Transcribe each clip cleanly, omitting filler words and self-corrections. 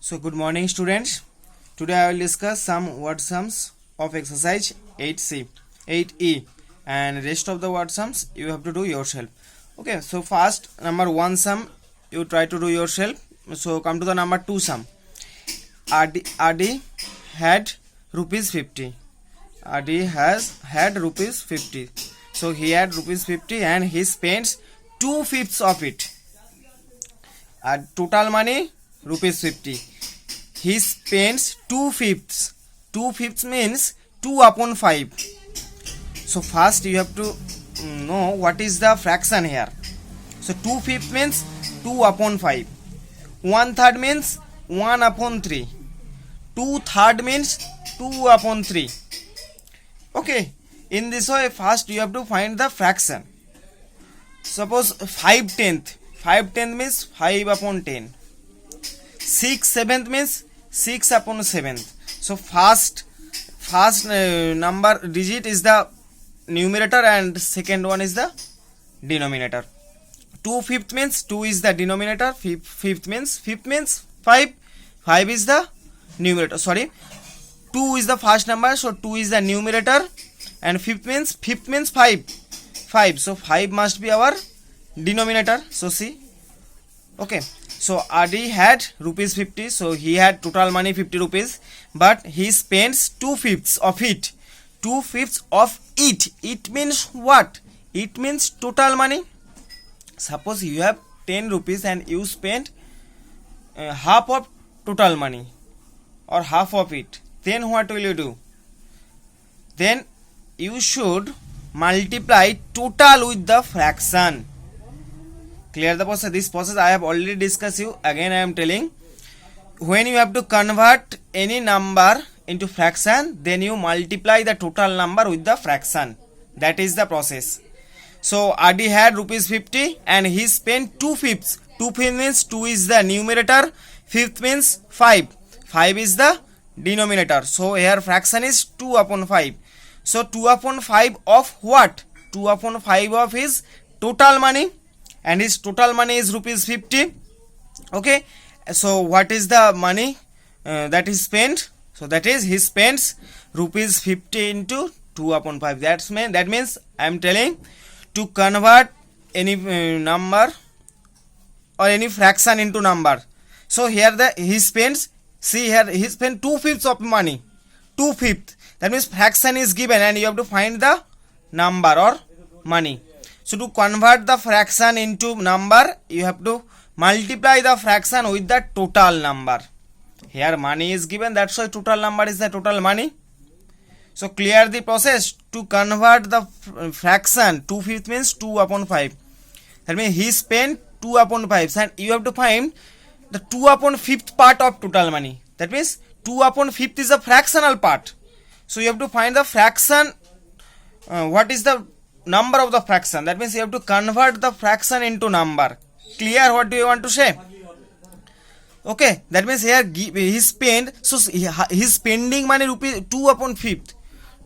So good morning students. Today I will discuss some word sums of exercise 8C, 8E, and rest of the word sums you have to do yourself. Okay, so first number 1 sum you try to do yourself. So come to the number 2 sum. Adi had rupees 50. Adi has had rupees 50. So he had rupees 50 and he spends 2/5 of it. Total money rupees 50. He spends 2/5. 2/5 means 2 upon 5. So first you have to know what is the fraction here. So 2/5 means 2 upon 5. 1/3 means 1 upon 3. 2/3 means 2 upon 3. Okay, in this way first you have to find the fraction. Suppose 5/10. 5/10 means 5 upon 10. 6/7 means 6 upon 7. So first number digit is the numerator and second one is the denominator. 2/5 means 2 is the denominator. 5 means 5. 5 is the numerator. Sorry, 2 is the first number, so 2 is the numerator, and 5 means 5. 5. So 5 must be our denominator. So see. Okay. So Adi had rupees 50. So he had total money 50 rupees, but he spends 2/5 of it. 2/5 of it. It means what? It means total money. Suppose you have 10 rupees and you spend half of total money or half of it. Then what will you do? Then you should multiply total with the fraction. Clear the process? This process I have already discussed you. Again I am telling. When you have to convert any number into fraction, then you multiply the total number with the fraction. That is the process. So Adi had rupees 50 and he spent 2/5. 2/5 means 2 is the numerator. 5 means 5. 5 is the denominator. So here fraction is 2 upon 5. So 2 upon 5 of what? 2 upon 5 of his total money, and his total money is rupees 50. Okay, so what is the money that is spent? So that is he spends rupees 50 into 2 upon 5. That means I am telling to convert any number or any fraction into number. So here he spends, see here he spent 2/5 of money. 2/5. That means fraction is given and you have to find the number or money. So to convert the fraction into number, you have to multiply the fraction with the total number. Here money is given, that's why total number is the total money. So clear the process. To convert the fraction, 2/5 means 2 upon 5. That means he spent 2 upon 5 and you have to find the 2 upon 5th part of total money. That means 2 upon 5th is a fractional part. So you have to find the fraction. What is the number of the fraction? That means you have to convert the fraction into number. Clear what do you want to say? Okay, that means here he spent, so he's spending money rupees 2 upon 5th.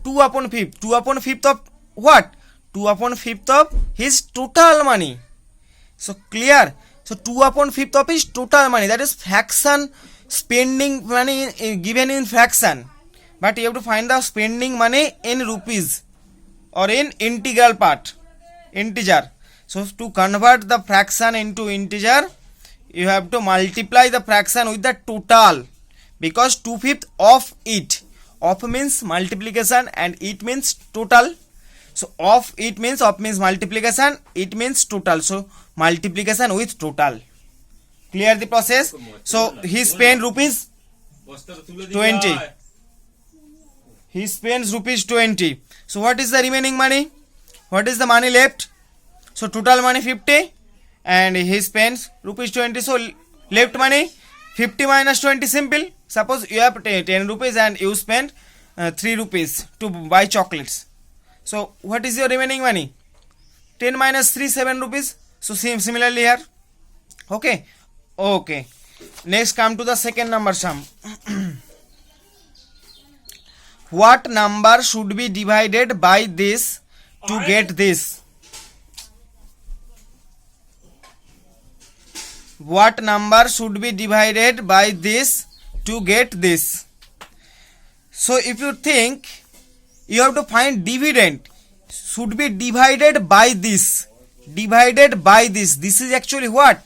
2 upon 5th. 2 upon 5th of what? 2 upon 5th of his total money. So clear. So 2 upon 5th of his total money. That is fraction, spending money given in fraction. But you have to find the spending money in rupees or in integral part, integer. So to convert the fraction into integer, you have to multiply the fraction with the total, because 2/5 of it. Of means multiplication and it means total. So of means multiplication, it means total. So multiplication with total. Clear the process? So he spent rupees 20. He spends rupees 20. So what is the remaining money? What is the money left? So total money 50 and he spends rupees 20. So left money 50 minus 20, simple. Suppose you have 10 rupees and you spend 3 rupees to buy chocolates. So what is your remaining money? 10 minus 3, 7 rupees. So similarly here. Okay. Okay. Next come to the second number sum. What number should be divided by this to get this? what number should be divided by this to get this. So if you think, you have to find dividend should be divided by this, divided by this. This is actually what?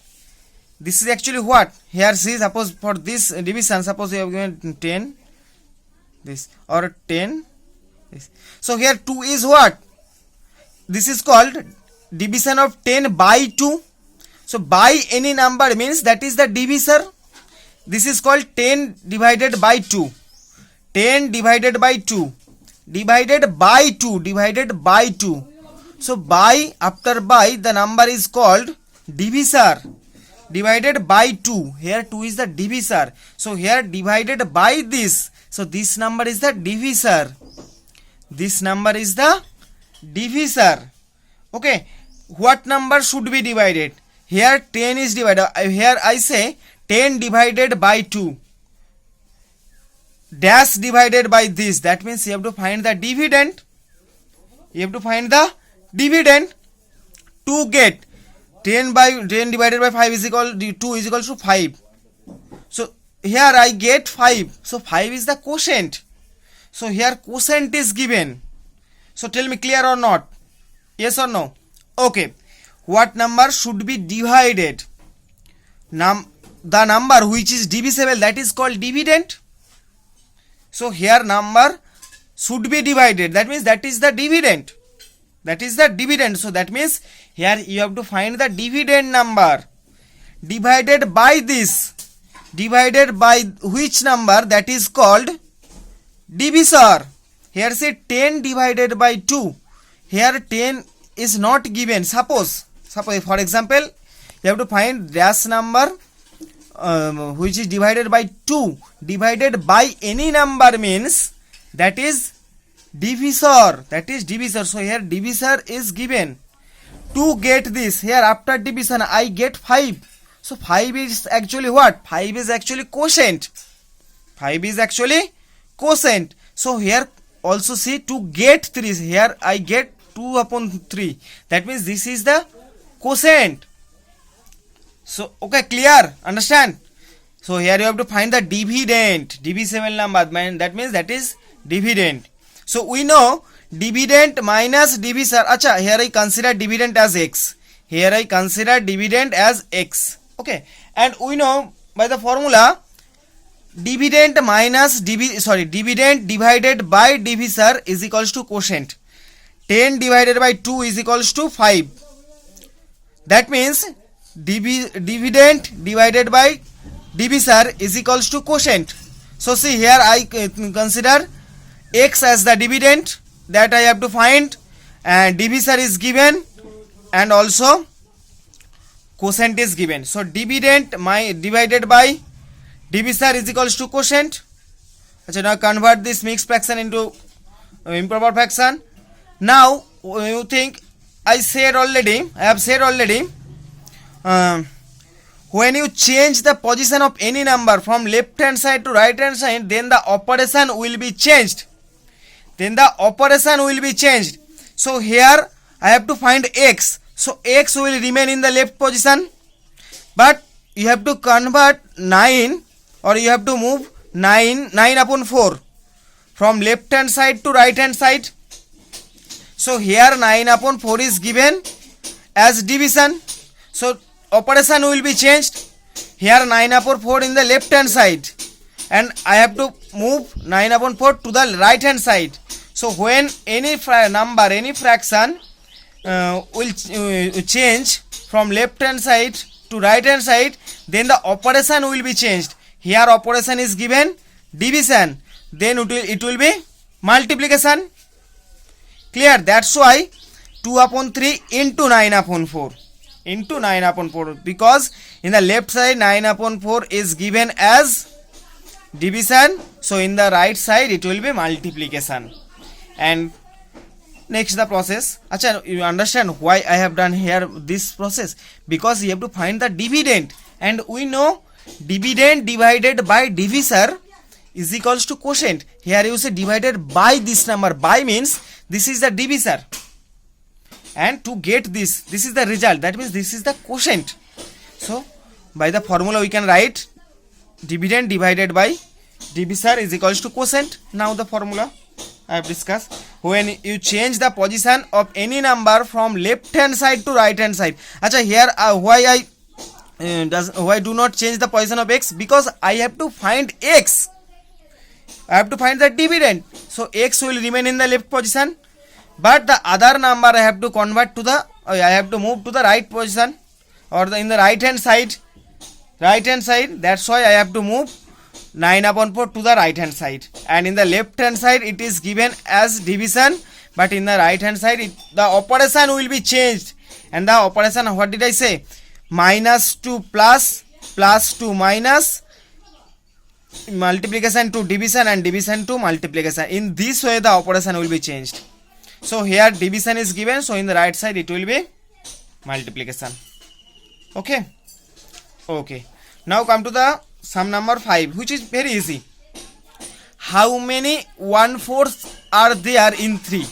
This is actually what? Here see, suppose for this division, suppose you have given 10 this or 10 this. So here 2 is what? This is called division of 10 by 2. So by any number means that is the divisor. This is called 10 divided by 2. 10 divided by 2. Divided by 2. Divided by 2. So by, after by, the number is called divisor. Divided by 2. Here 2 is the divisor. So here divided by this. So this number is the divisor. This number is the divisor. Okay. What number should be divided? Here 10 is divided. Here I say 10 divided by 2. Dash divided by this. That means you have to find the dividend. You have to find the dividend to get 10 divided by 5 is equal to 2 is equal to 5. So here I get 5. So 5 is the quotient. So here quotient is given. So tell me, clear or not? Yes or no? Okay. What number should be divided? The number which is divisible, that is called dividend. So here number should be divided. That means that is the dividend. That is the dividend. So that means here you have to find the dividend number. Divided by this. Divided by which number? That is called divisor. Here say 10 divided by 2. Here 10 is not given. Suppose for example, you have to find dash number which is divided by 2. Divided by any number means that is divisor. That is divisor. So here divisor is given. To get this, here after division I get 5. So 5 is actually what? 5 is actually quotient. 5 is actually quotient. So here also see, to get 3. Here I get 2 upon 3. That means this is the quotient. So okay, clear? Understand? So here you have to find the dividend. Divisible number. That means that is dividend. So we know dividend minus divisor. Acha, here I consider dividend as x. Here I consider dividend as x. Okay. And we know by the formula, dividend minus dividend divided by divisor is equals to quotient. 10 divided by 2 is equals to 5. That means dividend divided by divisor is equals to quotient. So see, here I consider x as the dividend that I have to find, and divisor is given, and also quotient is given. So dividend divided by divisor is equals to quotient. So now convert this mixed fraction into improper fraction. Now you think, I have said already, when you change the position of any number from left hand side to right hand side, then the operation will be changed. So here I have to find x. So x will remain in the left position, but you have to convert 9, or you have to move 9 upon 4 from left hand side to right hand side. So here 9 upon 4 is given as division. So operation will be changed. Here 9 upon 4 in the left hand side, and I have to move 9 upon 4 to the right hand side. So when any number, any fraction will change from left hand side to right hand side, then the operation will be changed. Here operation is given division, then it will be multiplication. Clear? That's why 2 upon 3 into 9 upon 4. Into 9 upon 4, because in the left side 9 upon 4 is given as division. So in the right side it will be multiplication. And next the process. Acha, you understand why I have done here this process? Because you have to find the dividend, and we know dividend divided by divisor is equals to quotient. Here you say divided by this number. By means this is the divisor, and to get this is the result. That means this is the quotient. So by the formula we can write dividend divided by divisor is equals to quotient. Now the formula I have discussed, when you change the position of any number from left hand side to right hand side. Acha, here why do not change the position of x? Because I have to find x, I have to find the dividend, so x will remain in the left position, but the other number I have to convert to the I have to move to the right position, or in the right hand side, that's why I have to move 9/4 to the right hand side, and in the left hand side it is given as division, but in the right hand side the operation will be changed, and the operation, what did I say, minus to plus, plus to minus, multiplication to division, and division to multiplication. In this way the operation will be changed. So here division is given, so in the right side it will be multiplication. Okay, now come to the sum number 5, which is very easy. How many 1/4 are there in 3?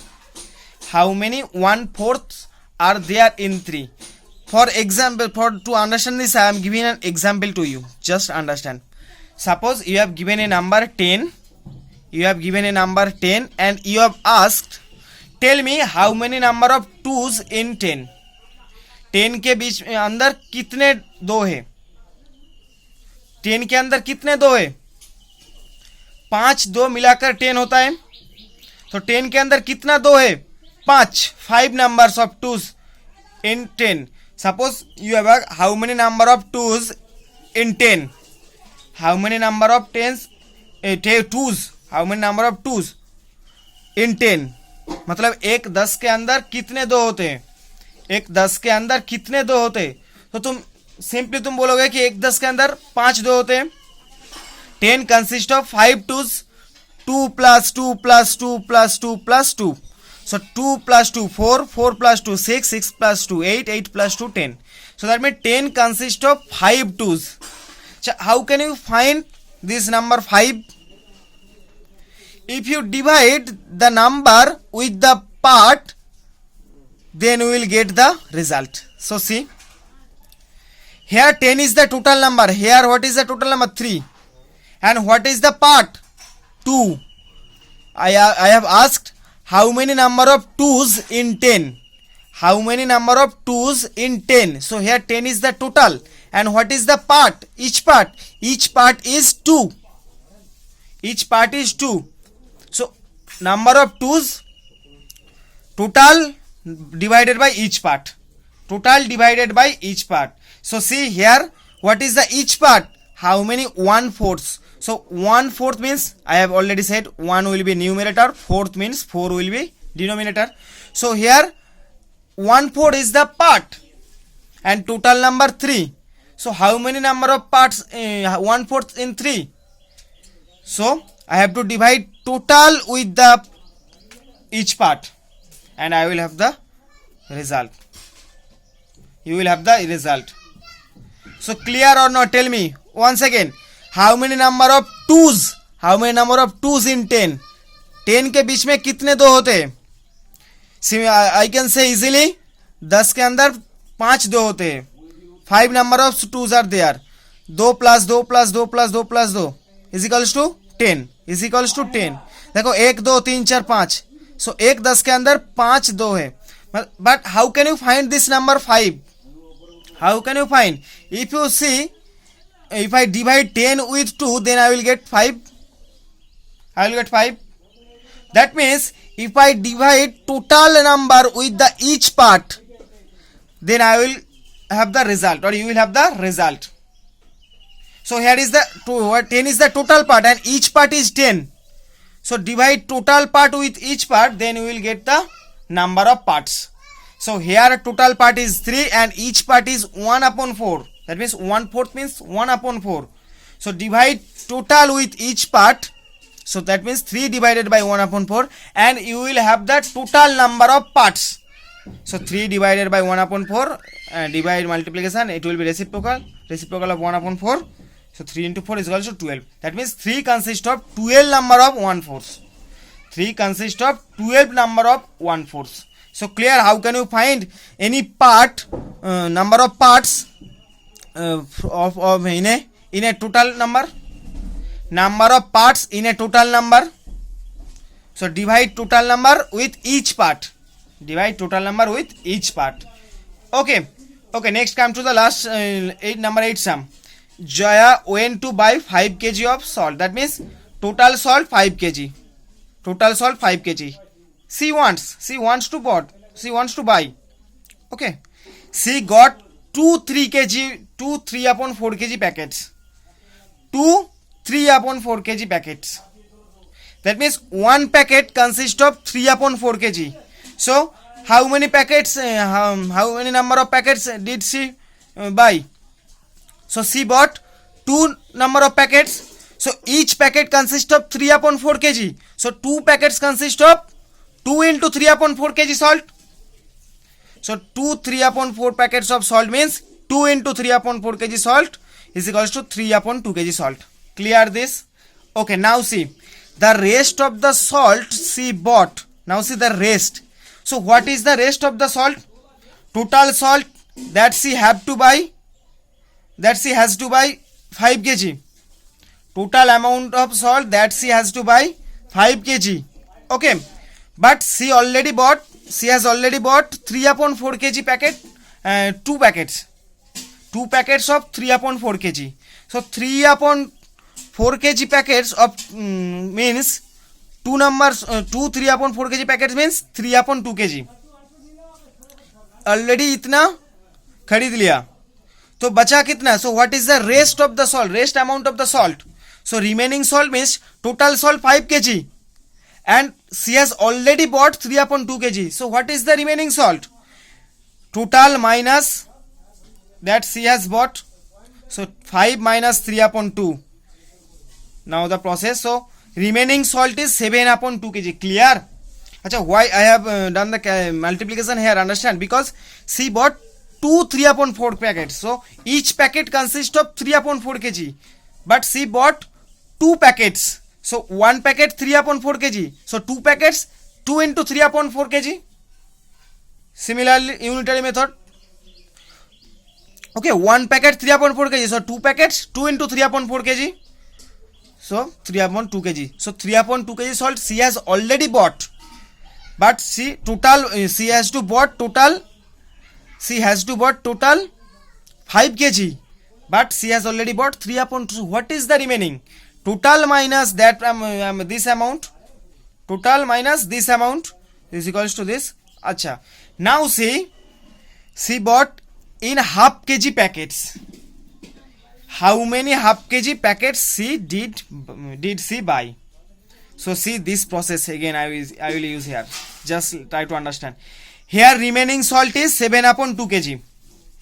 How many 1/4 are there in 3? For example, to understand this, I am giving an example to you. Just understand. Suppose you have given a number 10. And you have asked, tell me how many number of 2s in 10. 10 के बीच में अंदर कितने 2 है? 10 के अंदर कितने 2 है? 5 2 मिलाकर 10 होता है. तो 10 के अंदर कितना 2 है? 5 numbers of 2s in 10. Suppose you have a, how many number of 2s in 10? How many number of 2s? How many number of 2s in 10? मतलब एक 10 के अंदर कितने 2 होते हैं? एक 10 के अंदर कितने 2 होते हैं? तो तुम सिंपली तुम बोलोगे कि एक 10 के अंदर 5 2 होते हैं. 10 consist of 5 2s, 2 plus 2 plus 2 plus 2 plus 2. So 2 plus 2 4, 4 plus 2 6, 6 plus 2 8, 8 plus 2 10. So that means 10 consists of 5 2s. So how can you find this number 5? If you divide the number with the part, then we will get the result. So see, here 10 is the total number. Here what is the total number? 3. And what is the part? 2. I have asked how many number of 2s in 10. How many number of 2s in 10? So here 10 is the total. And what is the part? Each part is 2. Each part is 2. So number of 2s total divided by each part. Total divided by each part. So see here, what is the each part? How many 1/4? So 1/4 means, I have already said, 1 will be numerator, 4th means 4 will be denominator. So here 1/4 is the part and total number 3. So how many number of parts 1/4 in 3? So I have to divide total with the each part and I will have the result. You will have the result. So clear or not? Tell me once again. How many number of 2s? How many number of 2s in 10? 10 के बीच में कितने 2 होते हैं? See, I can say easily, 10 के अंदर 5 2 होते हैं. 5 number of 2s are there. 2 plus 2 plus 2 plus 2 plus 2 is equals to 10. Is equals to 10. देखो 1 2 3 4 5. So एक 10 के अंदर 5 2 है. But how can you find this number 5? How can you find? If you see, if I divide 10 with 2, then I will get 5. I will get 5. That means if I divide total number with the each part, then I will have the result, or you will have the result. So here is the 10 is the total part and each part is 10. So divide total part with each part, then you will get the number of parts. So here total part is 3 and each part is 1/4. That means 1/4 means 1/4. So divide total with each part. So that means 3 divided by 1/4 and you will have the total number of parts. So 3 divided by 1/4 divide multiplication, it will be reciprocal of 1/4. So 3 into 4 is equal to 12. That means 3 consists of 12 number of 1/4. 3 consists of 12 number of 1/4. So clear? How can you find any part, number of parts of in a total number of parts in a total number. So divide total number with each part. Divide total number with each part. Okay. Next come to the last number 8 sum. Jaya went to buy 5 kg of salt. That means total salt 5 kg. Total salt 5 kg. She wants to buy. Okay. She got 2 3/4 kg packets. 2 3/4 kg packets. That means one packet consists of 3/4 kg. So how many packets? How many number of packets did she buy? So she bought 2 number of packets. So each packet consists of 3/4 kg. So 2 packets consist of 2 into 3/4 kg salt. So 2 3/4 packets of salt means 2 into 3/4 kg salt is equals to 3/2 kg salt. Clear this? Okay, now see the rest of the salt she bought. Now see the rest. So what is the rest of the salt? Total salt that she has to buy 5 kg. Total amount of salt that she has to buy 5 kg. Okay, but she has already bought 3/4 kg packet, 2 packets. 2 packets of 3/4 kg. So 3/4 kg packets of means 2 numbers, 2 3/4 kg packets means 3/2 kg. Already इतना खरीद लिया, तो बचा कितना? So what is the rest of the salt? Rest amount of the salt. So remaining salt means total salt 5 kg and she has already bought 3/2 kg. So what is the remaining salt? Total minus that she has bought. So 5 minus 3/2. Now the process. So remaining salt is 7/2 kg. Clear? Achha, why I have done the multiplication here? Understand? Because she bought 2 3/4 packets. So each packet consists of 3/4 kg. But she bought 2 packets. So one packet 3/4 kg. So 2 packets 2 into 3/4 kg. Similarly, unitary method. Okay, one packet 3/4 kg. So 2 packets 2 into 3/4 kg. So 3/2 kg. So 3/2 kg salt she has already bought. But she has to bought total 5 kg. But she has already bought 3/2. What is the remaining? Total minus that this amount. Total minus this amount is equals to this. Acha. Now see, she bought in half kg packets. How many half kg packets she did she buy? So see this process again. I will use here. Just try to understand. Here remaining salt is 7/2 kg.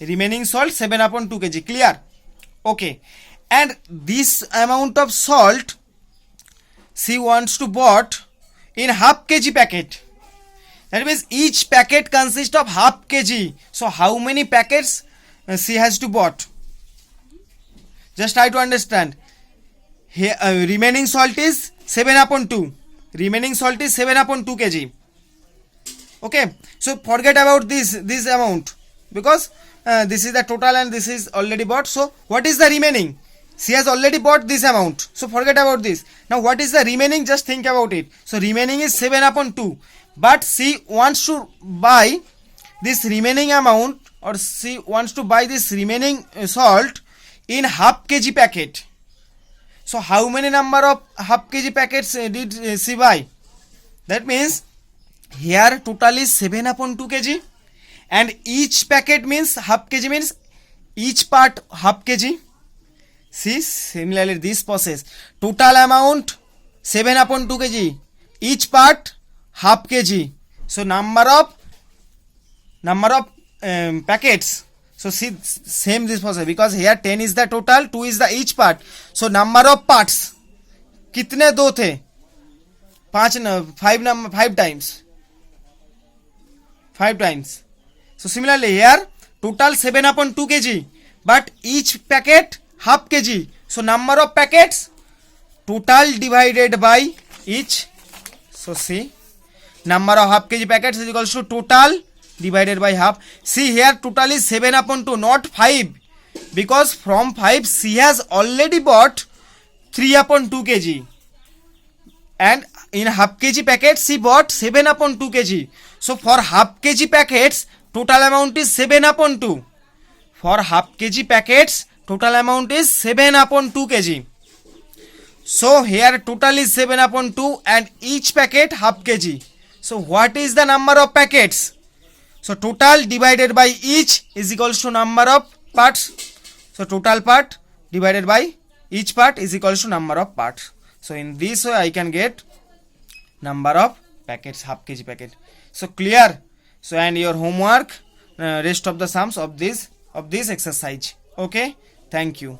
Remaining salt 7/2 kg. Clear? Okay. And this amount of salt she wants to bought in half kg packet. That means each packet consists of half kg. So how many packets she has to bought? Just try to understand. Here remaining salt is 7/2. Remaining salt is 7/2 kg. Okay. So forget about this amount because this is the total and this is already bought. So what is the remaining? She has already bought this amount. So forget about this. Now what is the remaining? Just think about it. So remaining is 7/2. But she wants to buy this remaining amount, or she wants to buy this remaining salt in half kg packet. So how many number of half kg packets did she buy? That means here total is 7/2 kg and each packet means half kg, means each part half kg. See, similarly this process, total amount 7/2 kg, each part half kg. So number of packets. So see, same this process, because here 10 is the total, 2 is the each part. So number of parts कितने दो थे? 5 times. 5 times. So similarly here total 7/2 kg, but each packet half kg. So number of packets total divided by each. So see, number of half kg packets is equals to total divided by half. See here total is 7/2, not 5, because from 5 she has already bought 3/2 kg, and in half kg packet she bought 7/2 kg. So for half kg packets total amount is 7/2. For half kg packets total amount is 7/2 kg. So here total is 7/2 and each packet half kg. So what is the number of packets? So total divided by each is equals to number of parts. So total part divided by each part is equals to number of parts. So in this way I can get number of packets, half kg packet. So clear. So and your homework, rest of the sums of this exercise. Okay, thank you.